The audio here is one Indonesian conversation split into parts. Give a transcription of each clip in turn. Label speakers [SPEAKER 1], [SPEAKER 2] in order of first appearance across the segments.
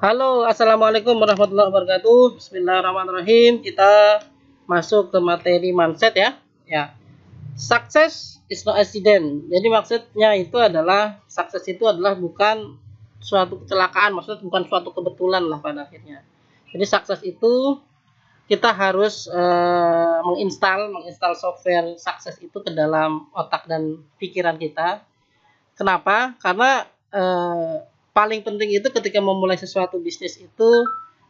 [SPEAKER 1] Halo, assalamualaikum warahmatullahi wabarakatuh. Bismillahirrahmanirrahim. Kita masuk ke materi mindset ya. Ya, success is no accident. Jadi maksudnya itu adalah sukses itu adalah bukan suatu kecelakaan, maksudnya bukan suatu kebetulan lah pada akhirnya. Jadi sukses itu kita harus menginstal software sukses itu ke dalam otak dan pikiran kita. Kenapa? Karena paling penting itu ketika memulai sesuatu bisnis itu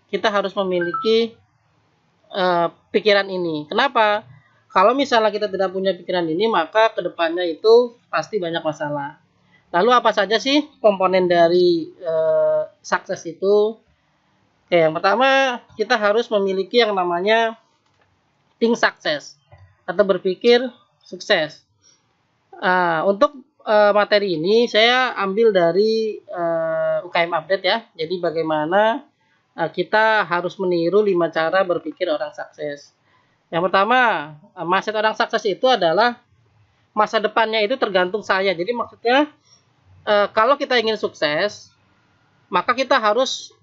[SPEAKER 1] kita harus memiliki pikiran ini. Kenapa? Kalau misalnya kita tidak punya pikiran ini, maka kedepannya itu pasti banyak masalah. Lalu apa saja sih komponen dari sukses itu? Oke, yang pertama kita harus memiliki yang namanya think success atau berpikir sukses. Untuk materi ini saya ambil dari UKM Update ya. Jadi bagaimana kita harus meniru 5 cara berpikir orang sukses. Yang pertama, mindset orang sukses itu adalah masa depannya itu tergantung saya. Jadi maksudnya kalau kita ingin sukses, maka kita harus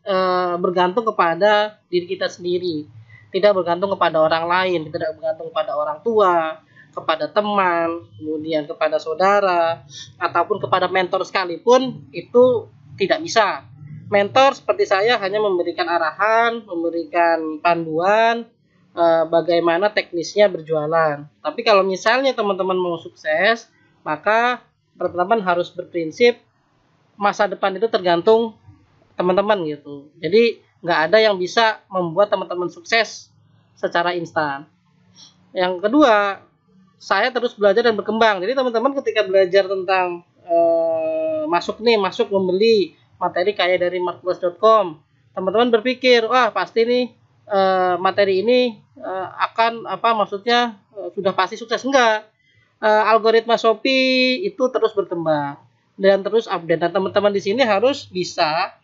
[SPEAKER 1] bergantung kepada diri kita sendiri. Tidak bergantung kepada orang lain, tidak bergantung kepada orang tua, kepada teman, kemudian kepada saudara, ataupun kepada mentor sekalipun, itu tidak bisa. Mentor seperti saya hanya memberikan arahan, memberikan panduan, bagaimana teknisnya berjualan. Tapi kalau misalnya teman-teman mau sukses, maka teman-teman harus berprinsip masa depan itu tergantung teman-teman gitu. Jadi nggak ada yang bisa membuat teman-teman sukses secara instan. Yang kedua, saya terus belajar dan berkembang. Jadi teman-teman ketika belajar tentang masuk membeli materi kayak dari marketplace.com, teman-teman berpikir, wah pasti nih materi ini akan maksudnya sudah pasti sukses. Enggak. Algoritma Shopee itu terus berkembang dan terus update. Dan teman-teman di sini harus bisa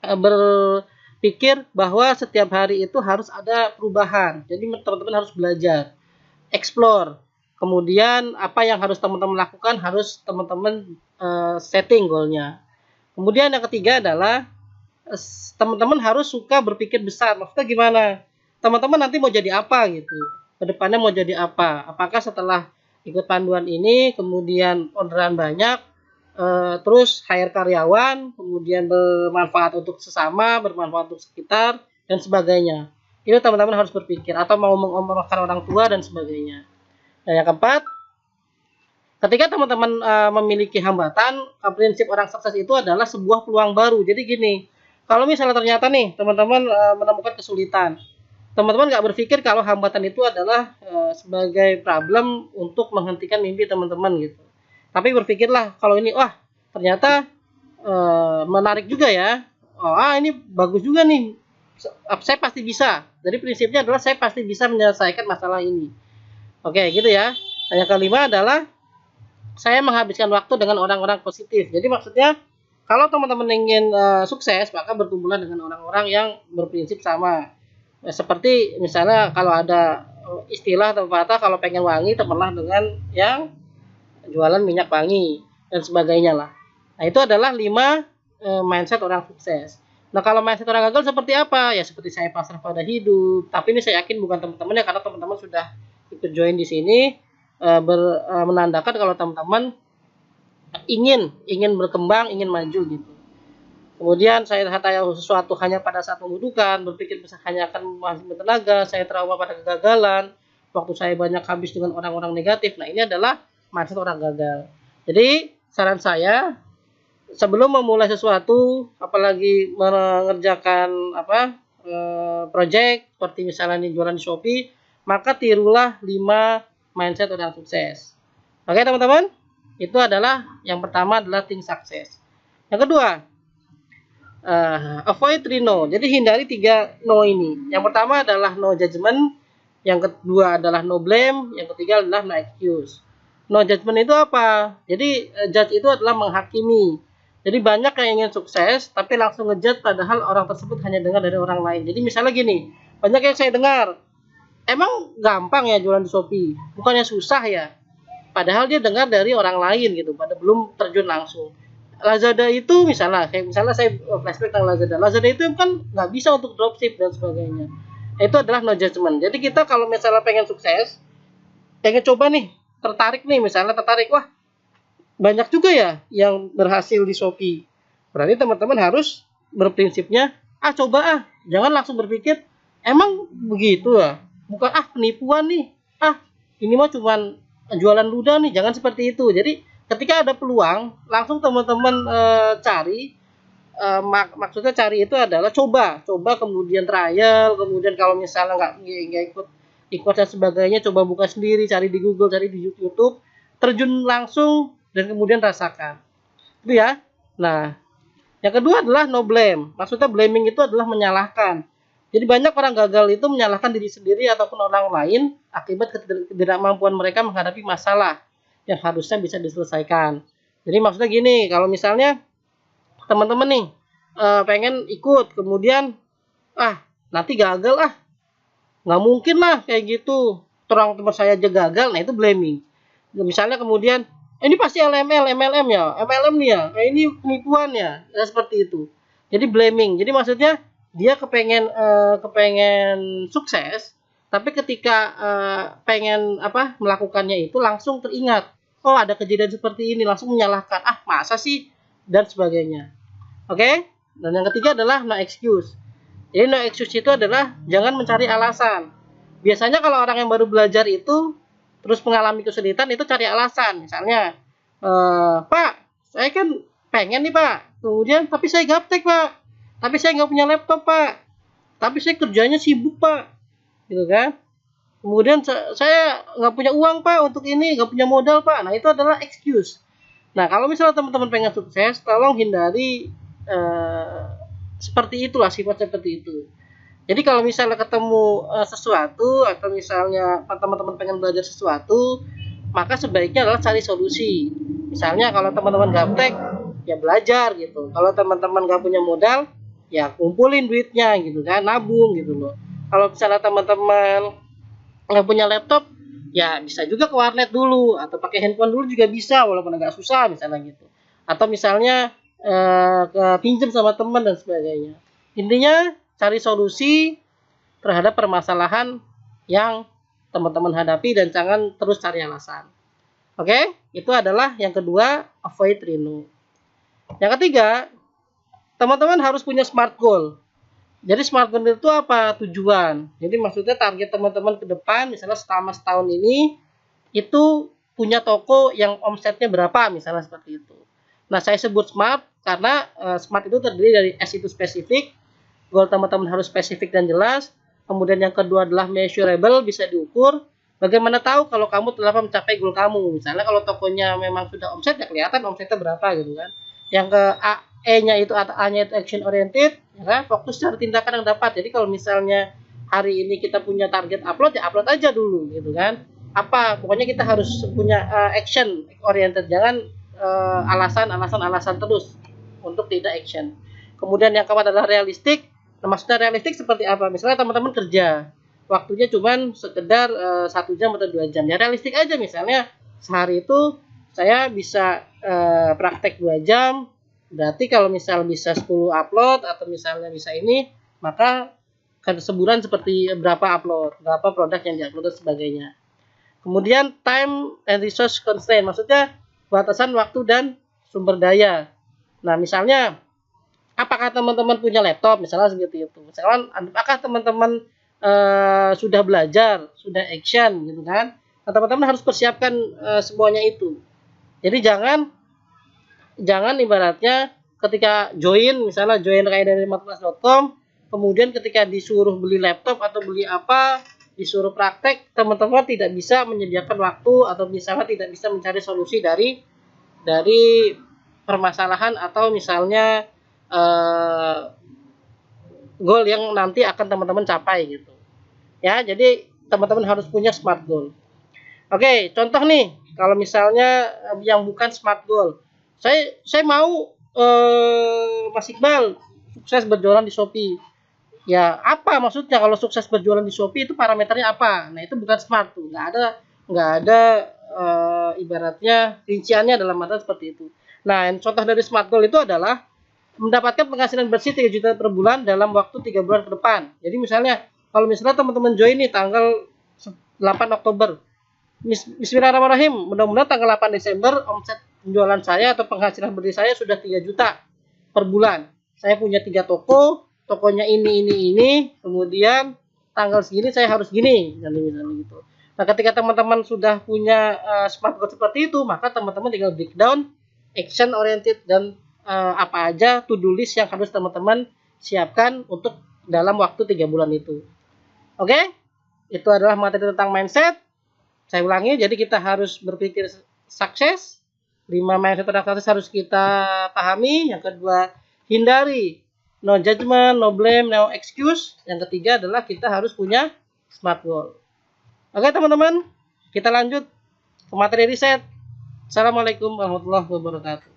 [SPEAKER 1] berpikir bahwa setiap hari itu harus ada perubahan. Jadi teman-teman harus belajar, explore. Kemudian apa yang harus teman-teman lakukan harus teman-teman setting goalnya. Kemudian yang ketiga adalah teman-teman harus suka berpikir besar. Maksudnya gimana? Teman-teman nanti mau jadi apa gitu? Kedepannya mau jadi apa? Apakah setelah ikut panduan ini kemudian orderan banyak, terus hire karyawan, kemudian bermanfaat untuk sesama, bermanfaat untuk sekitar dan sebagainya. Itu teman-teman harus berpikir, atau mau mengomongkan orang tua dan sebagainya. Nah, yang keempat, ketika teman-teman memiliki hambatan, prinsip orang sukses itu adalah sebuah peluang baru. Jadi gini, kalau misalnya ternyata nih teman-teman menemukan kesulitan, teman-teman nggak berpikir kalau hambatan itu adalah sebagai problem untuk menghentikan mimpi teman-teman gitu. Tapi berpikirlah kalau ini, wah ternyata menarik juga ya. Oh, ini bagus juga nih. Saya pasti bisa. Jadi prinsipnya adalah saya pasti bisa menyelesaikan masalah ini. Oke, gitu ya. Dan yang kelima adalah saya menghabiskan waktu dengan orang-orang positif. Jadi maksudnya kalau teman-teman ingin sukses, maka berkumpulan dengan orang-orang yang berprinsip sama. Seperti misalnya kalau ada istilah atau kata, kalau pengen wangi temanlah dengan yang jualan minyak wangi dan sebagainya lah. Nah, itu adalah 5 mindset orang sukses. Nah, kalau mindset orang gagal seperti apa? Ya seperti saya pasrah pada hidup. Tapi ini saya yakin bukan teman-teman ya, karena teman-teman sudah ikut join di sini, menandakan kalau teman-teman ingin berkembang, ingin maju gitu. Kemudian saya tahu sesuatu hanya pada saat membutuhkan, berpikir hanya akan menghabiskan tenaga, saya trauma pada kegagalan, waktu saya banyak habis dengan orang-orang negatif. Nah, ini adalah mindset orang gagal. Jadi saran saya, sebelum memulai sesuatu, apalagi mengerjakan project seperti misalnya jualan di Shopee, maka tirulah 5 mindset orang sukses. Oke teman-teman, itu adalah yang pertama adalah think success. Yang kedua, avoid 3 no. Jadi hindari 3 no ini. Yang pertama adalah no judgment, yang kedua adalah no blame, yang ketiga adalah no excuse. No judgment itu apa? Jadi judge itu adalah menghakimi. Jadi banyak yang ingin sukses tapi langsung ngejudge padahal orang tersebut hanya dengar dari orang lain. Jadi misalnya gini, banyak yang saya dengar, emang gampang ya jualan di Shopee? Bukannya susah ya? Padahal dia dengar dari orang lain gitu, pada belum terjun langsung. Lazada itu misalnya saya flashback tentang Lazada. Lazada itu kan nggak bisa untuk dropship dan sebagainya. Itu adalah no judgment. Jadi kita kalau misalnya pengen sukses, pengen coba nih, tertarik, wah banyak juga ya yang berhasil di Shopee. Berarti teman-teman harus berprinsipnya, coba jangan langsung berpikir emang begitu ya, bukan penipuan nih, ini mah cuman jualan ludah nih, jangan seperti itu. Jadi ketika ada peluang langsung teman-teman cari, maksudnya cari itu adalah coba kemudian trial, kemudian kalau misalnya nggak ikut dan sebagainya, coba buka sendiri, cari di Google, cari di YouTube, terjun langsung dan kemudian rasakan itu ya. Nah, yang kedua adalah no blame. Maksudnya blaming itu adalah menyalahkan. Jadi banyak orang gagal itu menyalahkan diri sendiri ataupun orang lain akibat ketidakmampuan mereka menghadapi masalah yang harusnya bisa diselesaikan. Jadi maksudnya gini, kalau misalnya teman-teman nih pengen ikut, kemudian nanti gagal, nggak mungkin lah kayak gitu, orang teman saya aja gagal, nah itu blaming. Misalnya kemudian ini pasti MLM ya, MLM nih ya, ini penipuan ya, seperti itu. Jadi blaming. Jadi maksudnya dia kepengen sukses, tapi ketika pengen melakukannya itu langsung teringat, oh ada kejadian seperti ini, langsung menyalahkan, masa sih, dan sebagainya. Oke? Dan yang ketiga adalah no excuse. Jadi no excuse itu adalah jangan mencari alasan. Biasanya kalau orang yang baru belajar itu terus mengalami kesulitan itu cari alasan. Misalnya, Pak, saya kan pengen nih Pak, kemudian tapi saya gaptek Pak, tapi saya nggak punya laptop Pak, tapi saya kerjanya sibuk Pak, gitu kan. Kemudian saya nggak punya uang Pak untuk ini, nggak punya modal Pak. Nah itu adalah excuse. Nah kalau misalnya teman-teman pengen sukses, tolong hindari seperti itulah, sifat seperti itu. Jadi kalau misalnya ketemu sesuatu, atau misalnya teman-teman pengen belajar sesuatu, maka sebaiknya adalah cari solusi. Misalnya kalau teman-teman gaptek, ya belajar gitu. Kalau teman-teman gak punya modal, ya kumpulin duitnya gitu kan, nabung gitu loh. Kalau misalnya teman-teman nggak punya laptop, ya bisa juga ke warnet dulu, atau pakai handphone dulu juga bisa, walaupun agak susah misalnya gitu. Atau misalnya ke pinjam sama teman dan sebagainya. Intinya cari solusi terhadap permasalahan yang teman-teman hadapi dan jangan terus cari alasan. Oke, itu adalah yang kedua, avoid reno. Yang ketiga, teman-teman harus punya smart goal. Jadi smart goal itu apa? Tujuan. Jadi maksudnya target teman-teman ke depan, misalnya selama setahun ini itu punya toko yang omsetnya berapa, misalnya seperti itu. Nah, saya sebut smart karena smart itu terdiri dari S itu spesifik, goal teman-teman harus spesifik dan jelas. Kemudian yang kedua adalah measurable, bisa diukur. Bagaimana tahu kalau kamu telah mencapai goal kamu? Misalnya kalau tokonya memang sudah omset, ya kelihatan omsetnya berapa gitu kan. Yang ke E-nya itu atau A-nya itu action oriented, ya kan? Fokus cari tindakan yang dapat. Jadi kalau misalnya hari ini kita punya target upload, ya upload aja dulu gitu kan. Pokoknya kita harus punya action oriented, jangan alasan terus untuk tidak action. Kemudian yang keempat adalah realistik. Nah, maksudnya realistik seperti apa? Misalnya teman-teman kerja, waktunya cuma sekedar 1 jam atau 2 jam. Ya realistik aja, misalnya sehari itu saya bisa praktek 2 jam. Berarti kalau misal bisa 10 upload atau misalnya bisa ini, maka sebulan seperti berapa upload, berapa produk yang diupload dan sebagainya. Kemudian time and resource constraint, maksudnya batasan waktu dan sumber daya. Nah, misalnya apakah teman-teman punya laptop, misalnya seperti itu. Misalkan apakah teman-teman sudah belajar, sudah action gitu kan. Nah, teman-teman harus persiapkan semuanya itu. Jadi jangan ibaratnya ketika misalnya join kayak dari 15.com, kemudian ketika disuruh beli laptop atau beli apa, disuruh praktek, teman-teman tidak bisa menyediakan waktu atau misalnya tidak bisa mencari solusi dari permasalahan atau misalnya goal yang nanti akan teman-teman capai gitu. Ya, jadi teman-teman harus punya smart goal. Oke, contoh nih, kalau misalnya yang bukan smart goal. Saya mau Mas Iqbal sukses berjualan di Shopee. Ya, apa maksudnya kalau sukses berjualan di Shopee itu parameternya apa? Nah, itu bukan smart tuh. Nggak ada ibaratnya rinciannya dalam arti seperti itu. Nah, yang contoh dari smart goal itu adalah mendapatkan penghasilan bersih 3 juta per bulan dalam waktu 3 bulan ke depan. Jadi misalnya, kalau misalnya teman-teman join nih tanggal 8 Oktober. Bismillahirrahmanirrahim. Mudah-mudahan tanggal 8 Desember omset penjualan saya atau penghasilan bersih saya sudah 3 juta per bulan. Saya punya 3 toko, tokonya ini, kemudian tanggal segini saya harus gini, misalnya gitu. Nah, ketika teman-teman sudah punya smart goal seperti itu, maka teman-teman tinggal breakdown, action oriented, dan apa aja to-do list yang harus teman-teman siapkan untuk dalam waktu 3 bulan itu. Oke? Itu adalah materi tentang mindset. Saya ulangi, jadi kita harus berpikir sukses. 5 mindset tentang sukses harus kita pahami. Yang kedua, hindari no judgment, no blame, no excuse. Yang ketiga adalah kita harus punya smart goal. Oke teman-teman, kita lanjut ke materi riset. Assalamualaikum warahmatullahi wabarakatuh.